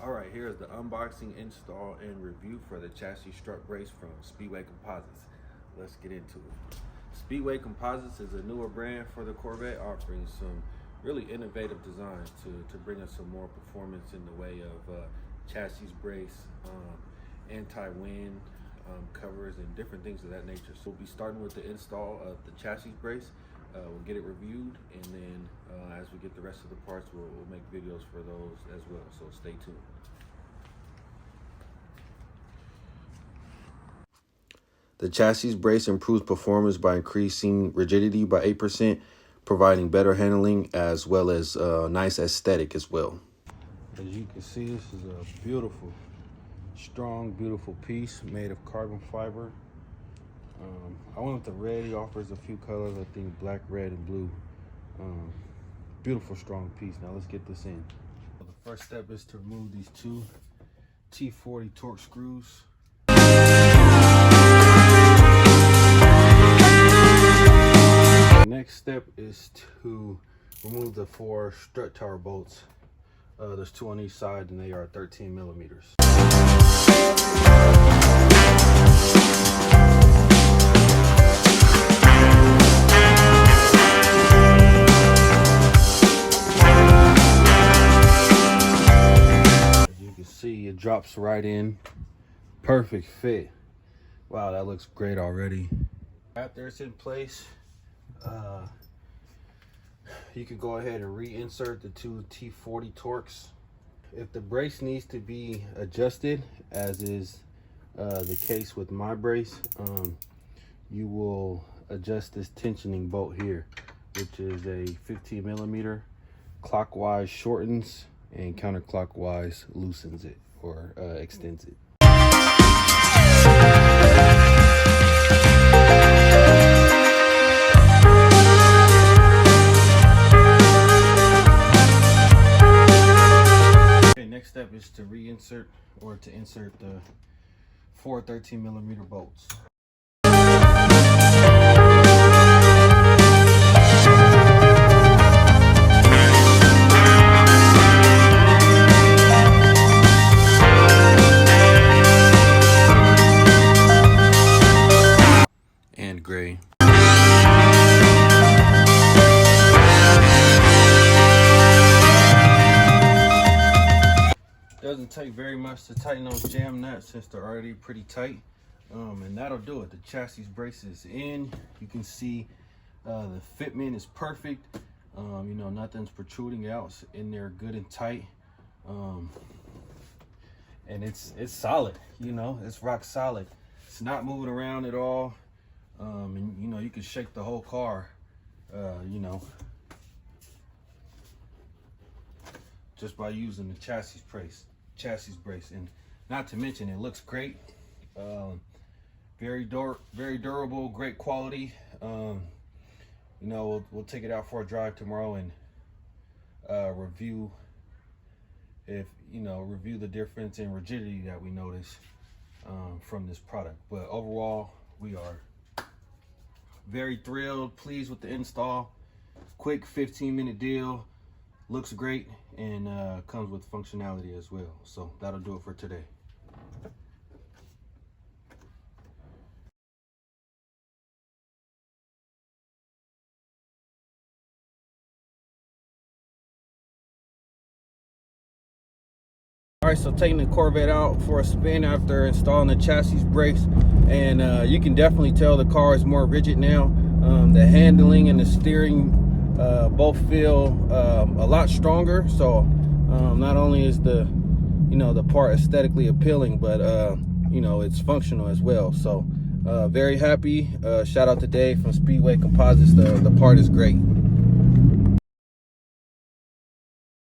All right, here's the unboxing, install, and review for the chassis strut brace from Speedway Composites. Let's get into it. Speedway Composites is a newer brand for the Corvette, offering some really innovative designs to bring us some more performance in the way of chassis brace, anti-wind covers, and different things of that nature. So we'll be starting with the install of the chassis brace. We'll get it reviewed, and then as we get the rest of the parts, we'll make videos for those as well, so stay tuned. The chassis brace improves performance by increasing rigidity by 8%, providing better handling as well as nice aesthetic as well. As you can see, this is a beautiful, strong, beautiful piece made of carbon fiber. I went with the red. He offers a few colors, I think black, red, and blue. Beautiful, strong piece. Now let's get this in. The first step is to remove these two T40 torque screws. The next step is to remove the 4 strut tower bolts. There's 2 on each side, and they are 13 millimeters. See, it drops right in, perfect fit. Wow, that looks great already. After it's in place, you can go ahead and reinsert the 2 T40 torques. If the brace needs to be adjusted, as is the case with my brace, you will adjust this tensioning bolt here, which is a 15 millimeter. Clockwise shortens and counterclockwise loosens it or extends it. Okay, next step is to reinsert or to insert the 4 13 millimeter bolts. Gray. Doesn't take very much to tighten those jam nuts since they're already pretty tight, and that'll do it. The chassis brace is in. You can see the fitment is perfect. You know, nothing's protruding out. It's in there good and tight, and it's solid. You know, it's rock solid. It's not moving around at all. And you know, you can shake the whole car, you know, just by using the chassis brace, and not to mention it looks great. Very durable, great quality. You know, we'll take it out for a drive tomorrow and review the difference in rigidity that we notice from this product. But overall, we are very thrilled, pleased with the install. Quick 15-minute deal, looks great, and comes with functionality as well. So that'll do it for today. All right, so taking the Corvette out for a spin after installing the chassis brace, and you can definitely tell the car is more rigid now. The handling and the steering both feel a lot stronger. So not only is the part aesthetically appealing, but it's functional as well. So very happy. Shout out to Dave from Speedway Composites. The part is great.